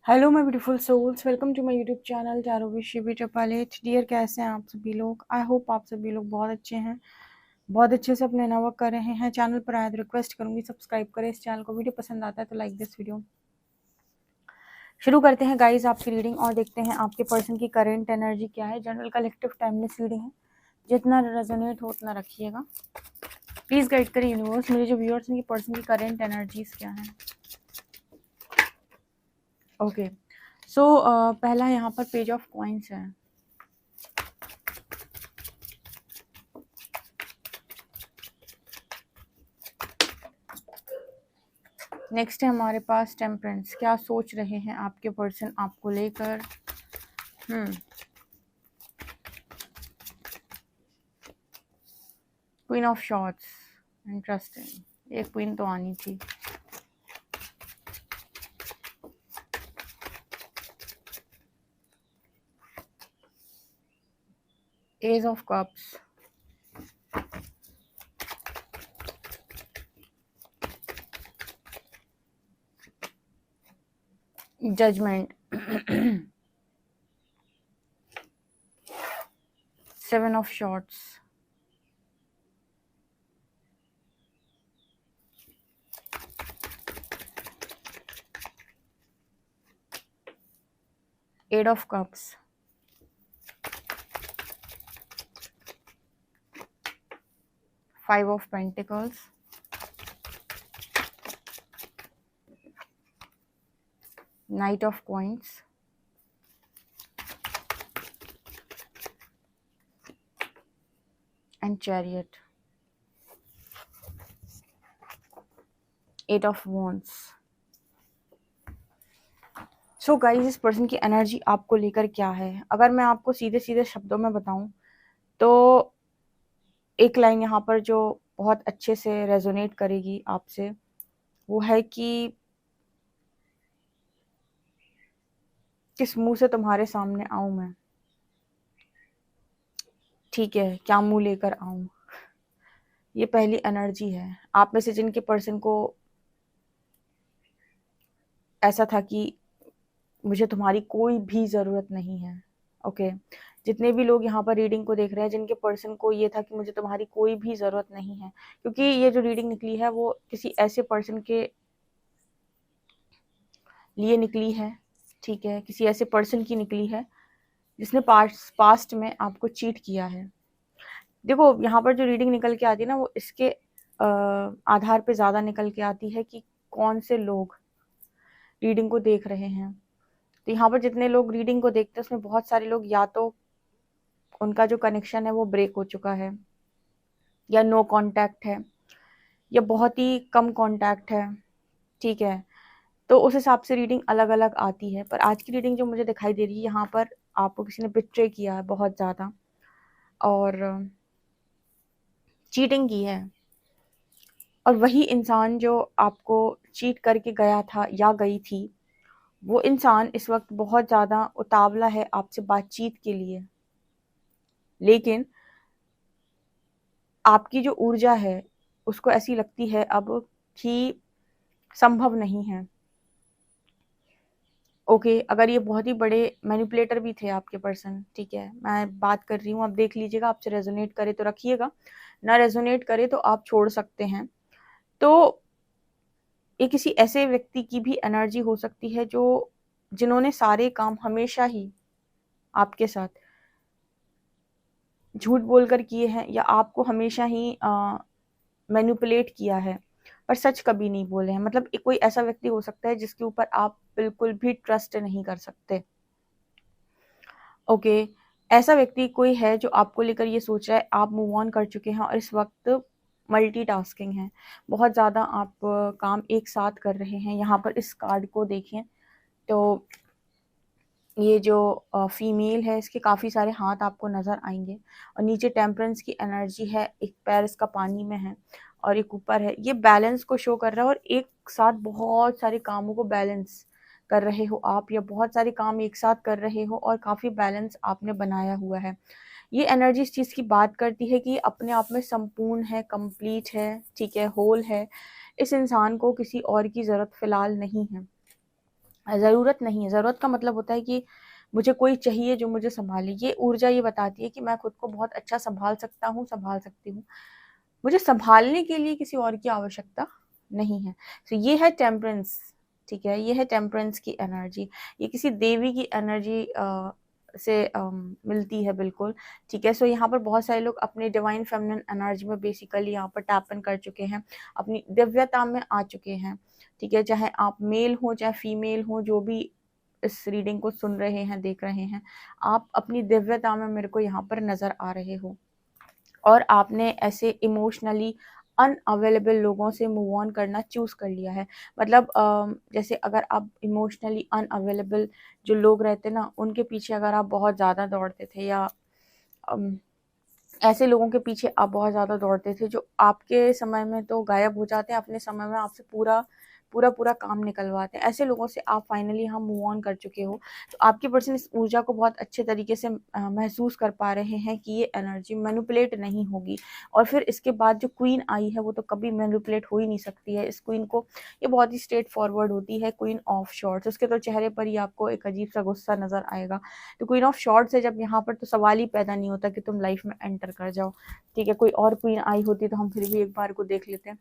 Hello my beautiful souls, welcome to my YouTube channel tarot with Shivi Chapalet. Dear, कैसे हैं आप सभी लोग? आई होप आप सभी लोग बहुत अच्छे हैं, बहुत अच्छे से अपने वर्क कर रहे हैं। चैनल पर आए तो रिक्वेस्ट करूंगी सब्सक्राइब करें इस चैनल को। वीडियो पसंद आता है तो लाइक दिस वीडियो। शुरू करते हैं गाइज आपकी रीडिंग और देखते हैं आपके पर्सन की करेंट एनर्जी क्या है। जनरल कलेक्टिव टाइमलेस रीडिंग है, जितना रेजोनेट हो उतना रखिएगा। प्लीज गाइड करें यूनिवर्स, मेरे जो व्यूअर्स हैं पर्सन की करेंट एनर्जीज क्या है। ओके सो पहला यहाँ पर पेज ऑफ कॉइंस है। नेक्स्ट है हमारे पास टेम्परेंस। क्या सोच रहे हैं आपके पर्सन आपको लेकर? Queen of swords, interesting. एक क्वीन तो आनी थी। Ace of cups, judgement, seven of swords, eight of cups, five of pentacles, knight of coins, and chariot, eight of wands. So guys, इस पर्सन की एनर्जी आपको लेकर क्या है? अगर मैं आपको सीधे सीधे शब्दों में बताऊं तो एक लाइन यहाँ पर जो बहुत अच्छे से रेजोनेट करेगी आपसे वो है कि किस मुंह से तुम्हारे सामने आऊं मैं, ठीक है, क्या मुंह लेकर आऊं। ये पहली एनर्जी है। आप में से जिनके पर्सन को ऐसा था कि मुझे तुम्हारी कोई भी ज़रूरत नहीं है। ओके, जितने भी लोग यहाँ पर रीडिंग को देख रहे हैं जिनके पर्सन को ये था कि मुझे तुम्हारी कोई भी ज़रूरत नहीं है, क्योंकि ये जो रीडिंग निकली है वो किसी ऐसे पर्सन के लिए निकली है, ठीक है, किसी ऐसे पर्सन की निकली है जिसने पास्ट में आपको चीट किया है। देखो, यहाँ पर जो रीडिंग निकल के आती है ना वो इसके आधार पे ज़्यादा निकल के आती है कि कौन से लोग रीडिंग को देख रहे हैं। तो यहाँ पर जितने लोग रीडिंग को देखते हैं उसमें बहुत सारे लोग या तो उनका जो कनेक्शन है वो ब्रेक हो चुका है, या नो कांटेक्ट है, या बहुत ही कम कांटेक्ट है, ठीक है। तो उस हिसाब से रीडिंग अलग अलग आती है। पर आज की रीडिंग जो मुझे दिखाई दे रही है यहाँ पर आपको किसी ने बिट्रे किया है बहुत ज़्यादा और चीटिंग की है, और वही इंसान जो आपको चीट करके गया था या गई थी वो इंसान इस वक्त बहुत ज़्यादा उतावला है आपसे बातचीत के लिए, लेकिन आपकी जो ऊर्जा है उसको ऐसी लगती है अब कि संभव नहीं है। ओके, अगर ये बहुत ही बड़े मैनिपुलेटर भी थे आपके पर्सन, ठीक है, मैं बात कर रही हूँ, आप देख लीजिएगा, आपसे रेजोनेट करे तो रखिएगा, ना रेजोनेट करे तो आप छोड़ सकते हैं। तो ये किसी ऐसे व्यक्ति की भी एनर्जी हो सकती है जो जिन्होंने सारे काम हमेशा ही आपके साथ झूठ बोलकर किए हैं, या आपको हमेशा ही मैनिपुलेट किया है पर सच कभी नहीं बोले हैं। मतलब एक कोई ऐसा व्यक्ति हो सकता है जिसके ऊपर आप बिल्कुल भी ट्रस्ट नहीं कर सकते। ओके, ऐसा व्यक्ति कोई है जो आपको लेकर ये सोच रहा है, आप मूव ऑन कर चुके हैं और इस वक्त मल्टीटास्किंग है, बहुत ज़्यादा आप काम एक साथ कर रहे हैं। यहाँ पर इस कार्ड को देखें तो ये जो फीमेल है इसके काफ़ी सारे हाथ आपको नज़र आएंगे, और नीचे टेम्परेंस की एनर्जी है, एक पैर इसका पानी में है और एक ऊपर है। ये बैलेंस को शो कर रहा है, और एक साथ बहुत सारे कामों को बैलेंस कर रहे हो आप, या बहुत सारे काम एक साथ कर रहे हो और काफ़ी बैलेंस आपने बनाया हुआ है। ये एनर्जी इस चीज़ की बात करती है कि अपने आप में संपूर्ण है, कंप्लीट है, ठीक है, होल है। इस इंसान को किसी और की ज़रूरत फ़िलहाल नहीं है। ज़रूरत नहीं है। ज़रूरत का मतलब होता है कि मुझे कोई चाहिए जो मुझे सँभाले। ये ऊर्जा ये बताती है कि मैं खुद को बहुत अच्छा सँभाल सकता हूँ, सँभाल सकती हूँ। मुझे सँभालने के लिए किसी और की आवश्यकता नहीं है। तो ये है टेम्परेंस, ठीक है? ये है टेम्परेंस की एनर्जी। ये किसी देवी की एनर्जी से मिलती है बिल्कुल, ठीक है? सो यहाँ पर बहुत सारे लोग अपने डिवाइन फेमिनिन एनर्जी में बेसिकली यहाँ पर टैप इन कर चुके हैं, अपनी दिव्यता में आ चुके हैं, ठीक है? चाहे आप मेल हो, चाहे फीमेल हो, जो भी इस रीडिंग को सुन रहे हैं, देख रहे हैं, आप अपनी दिव्यता में मेरे को यहाँ पर नज़र आ रहे हो। और आपने ऐसे इमोशनली अनअवेलेबल लोगों से मूव ऑन करना चूज़ कर लिया है। मतलब जैसे अगर आप इमोशनली अनअवेलेबल जो लोग रहते ना, उनके पीछे अगर आप बहुत ज़्यादा दौड़ते थे, या अम, ऐसे लोगों के पीछे आप बहुत ज़्यादा दौड़ते थे जो आपके समय में तो गायब हो जाते हैं, अपने समय में आपसे पूरा काम निकलवाते हैं। ऐसे लोगों से आप फाइनली यहाँ मूव ऑन कर चुके हो। तो आपके पर्सन इस ऊर्जा को बहुत अच्छे तरीके से महसूस कर पा रहे हैं कि ये एनर्जी मैनिपुलेट नहीं होगी। और फिर इसके बाद जो क्वीन आई है वो तो कभी मैनिपुलेट हो ही नहीं सकती है। इस क्वीन को ये बहुत ही स्ट्रेट फॉरवर्ड होती है, क्वीन ऑफ शॉर्ट्स। उसके तो चेहरे पर ही आपको एक अजीब सा गुस्सा नज़र आएगा। तो क्वीन ऑफ शॉर्ट्स है जब यहाँ पर, तो सवाल ही पैदा नहीं होता कि तुम लाइफ में एंटर कर जाओ, ठीक है? कोई और क्वीन आई होती तो हम फिर भी एक बार को देख लेते हैं,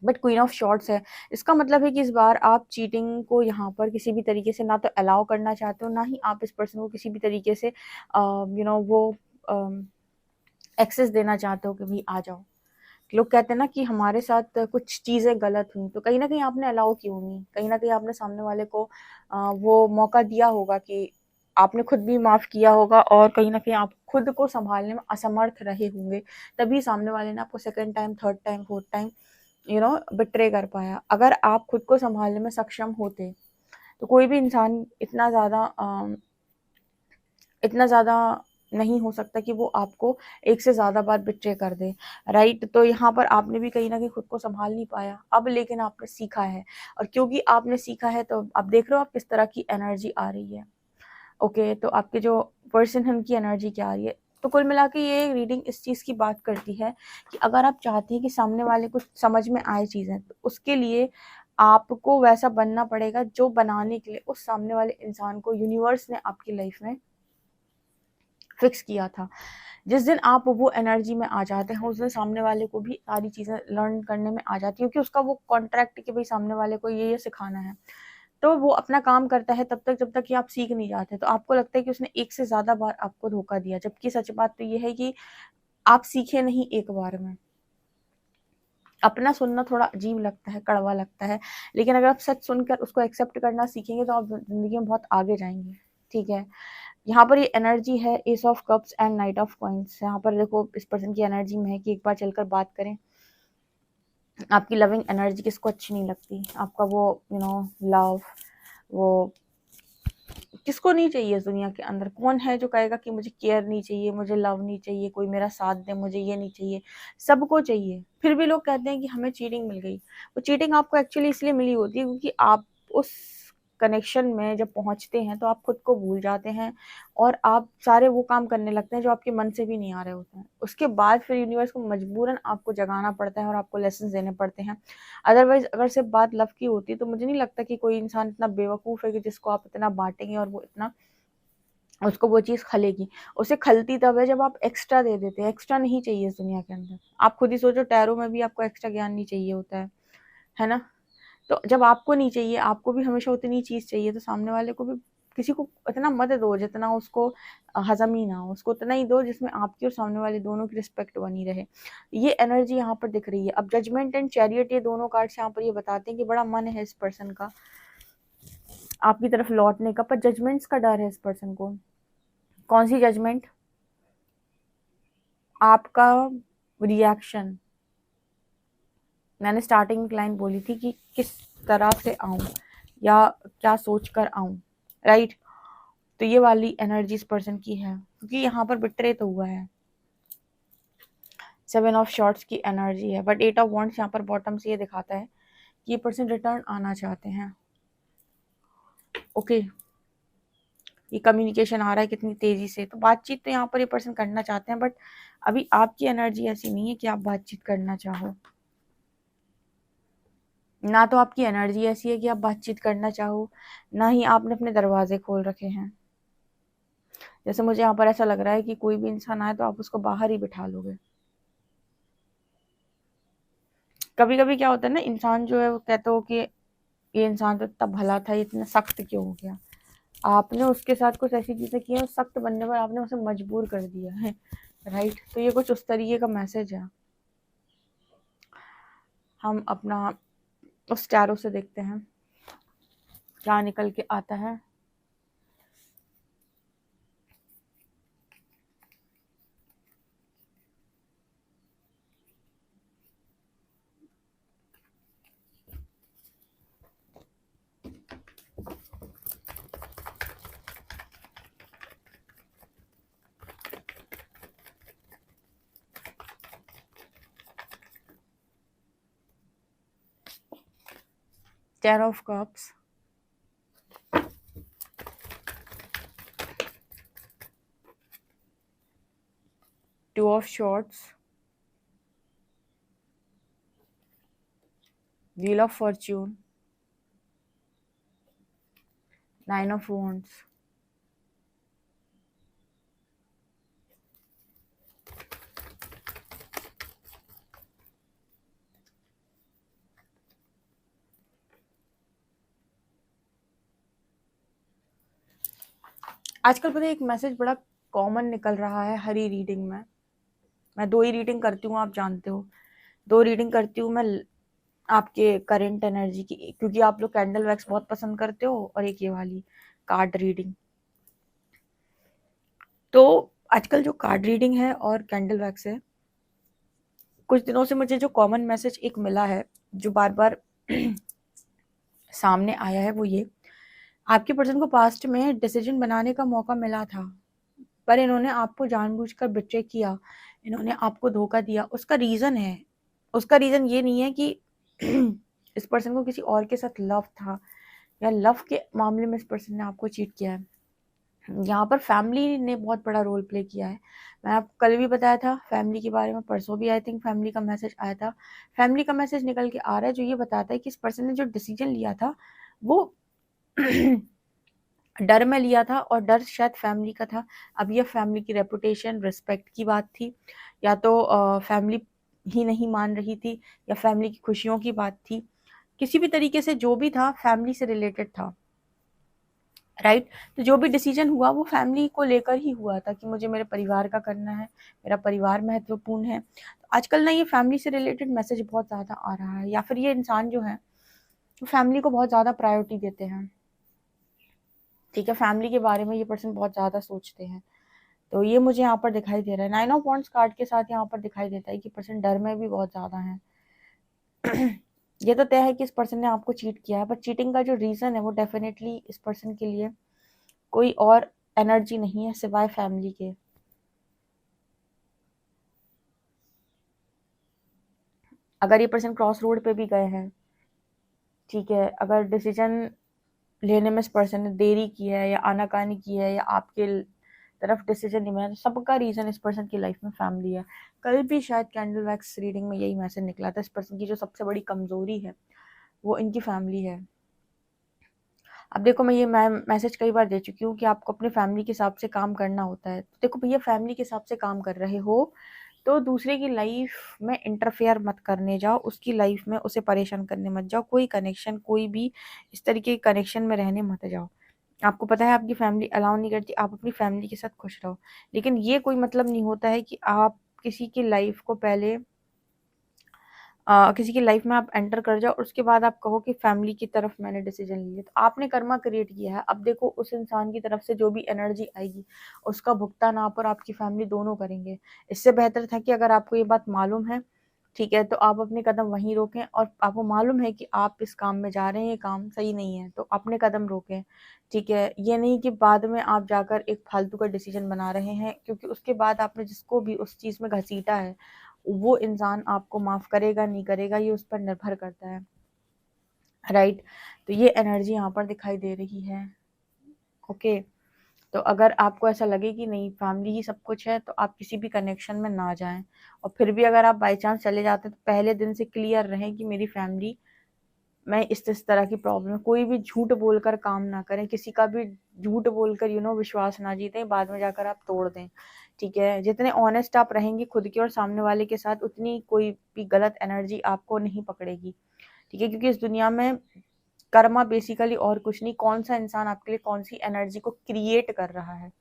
बट क्वीन ऑफ शॉर्ट्स है। इसका मतलब है कि इस बार आप चीटिंग को यहाँ पर किसी भी तरीके से ना तो अलाउ करना चाहते हो, ना ही आप इस पर्सन को किसी भी तरीके से वो एक्सेस देना चाहते हो कि भाई आ जाओ। लोग कहते हैं ना कि हमारे साथ कुछ चीज़ें गलत हुई, तो कहीं ना कहीं आपने अलाउ की होंगी, कहीं ना कहीं आपने सामने वाले को वो मौका दिया होगा कि आपने खुद भी माफ़ किया होगा, और कहीं ना कहीं आप खुद को संभालने में असमर्थ रहे होंगे, तभी सामने वाले ने आपको second time, third time, fourth time betray कर पाया। अगर आप खुद को संभालने में सक्षम होते तो कोई भी इंसान इतना ज़्यादा नहीं हो सकता कि वो आपको एक से ज़्यादा बार बिट्रे कर दे, राइट? तो यहाँ पर आपने भी कहीं ना कहीं खुद को संभाल नहीं पाया। अब लेकिन आपने सीखा है, और क्योंकि आपने सीखा है तो आप देख रहे हो आप किस तरह की एनर्जी आ रही है। ओके, तो आपके जो पर्सन है उनकी एनर्जी क्या आ रही है। तो कुल मिला के ये रीडिंग इस चीज़ की बात करती है कि अगर आप चाहते हैं कि सामने वाले को समझ में आए चीज़ें, तो उसके लिए आपको वैसा बनना पड़ेगा जो बनाने के लिए उस सामने वाले इंसान को यूनिवर्स ने आपकी लाइफ में फिक्स किया था। जिस दिन आप वो एनर्जी में आ जाते हैं, उस दिन सामने वाले को भी सारी चीज़ें लर्न करने में आ जाती है, क्योंकि उसका वो कॉन्ट्रैक्ट कि भाई सामने वाले को ये सिखाना है। तो वो अपना काम करता है तब तक जब तक कि आप सीख नहीं जाते। तो आपको लगता है कि उसने एक से ज़्यादा बार आपको धोखा दिया, जबकि सच बात तो ये है कि आप सीखे नहीं एक बार में। अपना सुनना थोड़ा अजीब लगता है, कड़वा लगता है, लेकिन अगर आप सच सुनकर उसको एक्सेप्ट करना सीखेंगे तो आप ज़िंदगी में बहुत आगे जाएँगे, ठीक है? यहाँ पर ये एनर्जी है S of cups and night of coins. यहाँ पर देखो इस पर्सन की एनर्जी में है कि एक बार चलकर बात करें। आपकी लविंग एनर्जी किसको अच्छी नहीं लगती? आपका वो लव, वो किसको नहीं चाहिए इस दुनिया के अंदर? कौन है जो कहेगा कि मुझे केयर नहीं चाहिए, मुझे लव नहीं चाहिए, कोई मेरा साथ दे, मुझे ये नहीं चाहिए? सबको चाहिए। फिर भी लोग कहते हैं कि हमें चीटिंग मिल गई। वो चीटिंग आपको एक्चुअली इसलिए मिली होती है क्योंकि आप उस कनेक्शन में जब पहुंचते हैं तो आप खुद को भूल जाते हैं, और आप सारे वो काम करने लगते हैं जो आपके मन से भी नहीं आ रहे होते हैं। उसके बाद फिर यूनिवर्स को मजबूरन आपको जगाना पड़ता है और आपको लेसन देने पड़ते हैं। अदरवाइज अगर सिर्फ बात लव की होती तो मुझे नहीं लगता कि कोई इंसान इतना बेवकूफ़ है कि जिसको आप इतना बांटेंगे और वो इतना उसको वो चीज़ खलेगी। उसे खलती तब है जब आप एक्स्ट्रा दे देते हैं। एक्स्ट्रा नहीं चाहिए इस दुनिया के अंदर। आप खुद ही सोचो, टैरो में भी आपको एक्स्ट्रा ज्ञान नहीं चाहिए होता है ना? तो जब आपको नहीं चाहिए, आपको भी हमेशा उतनी चीज़ चाहिए, तो सामने वाले को भी किसी को इतना मत दो जितना उसको हज़म ही ना हो। उसको उतना ही दो जिसमें आपकी और सामने वाले दोनों की रिस्पेक्ट बनी रहे। ये एनर्जी यहाँ पर दिख रही है। अब जजमेंट एंड चैरियट, ये दोनों कार्ड्स यहाँ पर ये बताते हैं कि बड़ा मन है इस पर्सन का आपकी तरफ लौटने का, पर जजमेंट्स का डर है इस पर्सन को। कौन सी जजमेंट? आपका रिएक्शन। मैंने स्टार्टिंग में लाइन बोली थी कि किस तरह से आऊं या क्या सोच कर आऊं, राइट? तो ये वाली एनर्जी इस पर्सन की है, क्योंकि यहाँ पर बिट्रे तो हुआ है। 7 ऑफ शॉर्ट्स की एनर्जी है, बट 8 ऑफ वॉन्ड्स यहाँ पर बॉटम से ये दिखाता है कि ये पर्सन रिटर्न आना चाहते हैं। ओके, ये कम्युनिकेशन आ रहा है कितनी तेजी से, तो बातचीत तो यहाँ पर ये पर्सन करना चाहते हैं, बट अभी आपकी एनर्जी ऐसी नहीं है कि आप बातचीत करना चाहो। ना तो आपकी एनर्जी ऐसी है कि आप बातचीत करना चाहो, ना ही आपने अपने दरवाजे खोल रखे हैं। जैसे मुझे यहाँ पर ऐसा लग रहा है कि कोई भी इंसान आए तो आप उसको बाहर ही बिठा लोगे। कभी कभी क्या होता है ना, इंसान जो है वो कहते हो कि ये इंसान तो इतना भला था, ये इतना सख्त क्यों हो गया। आपने उसके साथ कुछ ऐसी चीजें की हैं, सख्त बनने पर आपने उसे मजबूर कर दिया है। राइट, तो ये कुछ उस तरीके का मैसेज है। हम अपना उस टैरो से देखते हैं क्या निकल के आता है। Ten of cups, two of shorts, wheel of Fortune, nine of wands. आजकल पता है एक मैसेज बड़ा कॉमन निकल रहा है हर ही रीडिंग में। मैं 2 ही रीडिंग करती हूँ, आप जानते हो। 2 रीडिंग करती हूँ मैं आपके करंट एनर्जी की, क्योंकि आप लोग कैंडल वैक्स बहुत पसंद करते हो, और एक ये वाली कार्ड रीडिंग। तो आजकल जो कार्ड रीडिंग है और कैंडल वैक्स है, कुछ दिनों से मुझे जो कॉमन मैसेज एक मिला है, जो बार बार सामने आया है, वो ये: आपके पर्सन को पास्ट में डिसीजन बनाने का मौका मिला था, पर इन्होंने आपको जानबूझकर बिट्रे किया, इन्होंने आपको धोखा दिया। उसका रीजन है, उसका रीजन ये नहीं है कि इस पर्सन को किसी और के साथ लव था, या लव के मामले में इस पर्सन ने आपको चीट किया है। यहाँ पर फैमिली ने बहुत बड़ा रोल प्ले किया है। मैं आपको कल भी बताया था फैमिली के बारे में, परसों भी आई थिंक फैमिली का मैसेज आया था। फैमिली का मैसेज निकल के आ रहा है जो ये बताता है कि इस पर्सन ने जो डिसीजन लिया था वो डर में लिया था, और डर शायद फैमिली का था। अब ये फैमिली की रेपुटेशन, रिस्पेक्ट की बात थी, या तो फैमिली ही नहीं मान रही थी, या फैमिली की खुशियों की बात थी। किसी भी तरीके से जो भी था फैमिली से रिलेटेड था। राइट, तो जो भी डिसीजन हुआ वो फैमिली को लेकर ही हुआ था कि मुझे मेरे परिवार का करना है, मेरा परिवार महत्वपूर्ण है। तो आजकल ना ये फैमिली से रिलेटेड मैसेज बहुत ज़्यादा आ रहा है, या फिर ये इंसान जो है वो फैमिली को बहुत ज़्यादा प्रायोरिटी देते हैं। ठीक है, फैमिली के बारे में ये पर्सन बहुत ज़्यादा सोचते हैं। तो ये मुझे यहाँ पर दिखाई दे रहा है। 9 ऑफ वॉन्ड्स कार्ड के साथ यहाँ पर दिखाई देता है कि पर्सन डर में भी बहुत ज़्यादा है। ये तो तय है कि इस पर्सन ने आपको चीट किया है, पर चीटिंग का जो रीज़न है वो डेफिनेटली इस पर्सन के लिए कोई और एनर्जी नहीं है सिवाय फैमिली के। अगर ये पर्सन क्रॉस रोड पे भी गए हैं, ठीक है, अगर डिसीजन लेने में इस पर्सन ने देरी की है, या आनाकानी की है, या आपके तरफ डिसीजन नहीं बना, तो सबका रीजन इस पर्सन की लाइफ में फैमिली है। कल भी शायद कैंडल वैक्स रीडिंग में यही मैसेज निकला था, इस पर्सन की जो सबसे बड़ी कमजोरी है वो इनकी फैमिली है। अब देखो, मैं ये मैसेज कई बार दे चुकी हूँ कि आपको अपने फैमिली के हिसाब से काम करना होता है। तो देखो भैया, फैमिली के हिसाब से काम कर रहे हो तो दूसरे की लाइफ में इंटरफेयर मत करने जाओ, उसकी लाइफ में उसे परेशान करने मत जाओ, कोई कनेक्शन, कोई भी इस तरीके के कनेक्शन में रहने मत जाओ। आपको पता है आपकी फैमिली अलाउ नहीं करती, आप अपनी फैमिली के साथ खुश रहो। लेकिन ये कोई मतलब नहीं होता है कि आप किसी की लाइफ को पहले किसी की लाइफ में आप एंटर कर जाओ और उसके बाद आप कहो कि फैमिली की तरफ मैंने डिसीजन लिया। तो आपने कर्मा क्रिएट किया है, अब देखो उस इंसान की तरफ से जो भी एनर्जी आएगी उसका भुगतान आप और आपकी फैमिली दोनों करेंगे। इससे बेहतर था कि अगर आपको ये बात मालूम है, ठीक है, तो आप अपने कदम वहीं रोकें, और आपको मालूम है कि आप इस काम में जा रहे हैं, ये काम सही नहीं है, तो अपने कदम रोकें। ठीक है, ये नहीं कि बाद में आप जाकर एक फालतू का डिसीजन बना रहे हैं, क्योंकि उसके बाद आपने जिसको भी उस चीज़ में घसीटा है वो इंसान आपको माफ़ करेगा नहीं करेगा ये उस पर निर्भर करता है। राइट, तो ये एनर्जी यहाँ पर दिखाई दे रही है। ओके, तो अगर आपको ऐसा लगे कि नहीं फैमिली ही सब कुछ है, तो आप किसी भी कनेक्शन में ना जाएं। और फिर भी अगर आप बाई चांस चले जाते हैं तो पहले दिन से क्लियर रहें कि मेरी फैमिली मैं इस तरह की प्रॉब्लम है। कोई भी झूठ बोलकर काम ना करें, किसी का भी झूठ बोलकर विश्वास ना जीतें, बाद में जाकर आप तोड़ दें। ठीक है, जितने ऑनेस्ट आप रहेंगे खुद के और सामने वाले के साथ, उतनी कोई भी गलत एनर्जी आपको नहीं पकड़ेगी। ठीक है, क्योंकि इस दुनिया में कर्मा बेसिकली और कुछ नहीं, कौन सा इंसान आपके लिए कौन सी एनर्जी को क्रिएट कर रहा है।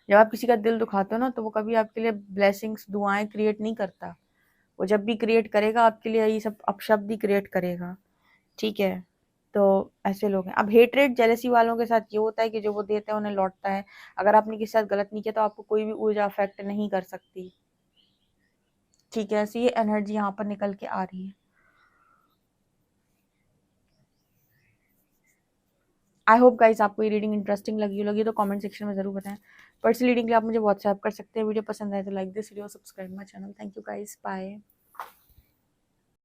जब आप किसी का दिल दुखाते हो ना, तो वो कभी आपके लिए ब्लेसिंग्स दुआएं क्रिएट नहीं करता। वो जब भी क्रिएट करेगा आपके लिए ये सब अपशब्द ही क्रिएट करेगा। ठीक है, तो ऐसे लोग हैं। अब हेट्रेड जेलसी वालों के साथ ये होता है कि जो वो देते हैं उन्हें लौटता है। अगर आपने किसी साथ गलत नहीं किया तो आपको कोई भी ऊर्जा अफेक्ट नहीं कर सकती। ठीक है, ऐसी ये एनर्जी यहाँ पर निकल के आ रही है। आई होप गाइज आपको ये रीडिंग इंटरेस्टिंग लगी तो कमेंट सेक्शन में जरूर बताएं। पर्सनल रीडिंग के लिए आप मुझे व्हाट्सएप कर सकते हैं। वीडियो पसंद आए तो like this video, subscribe my channel. Thank you guys, bye.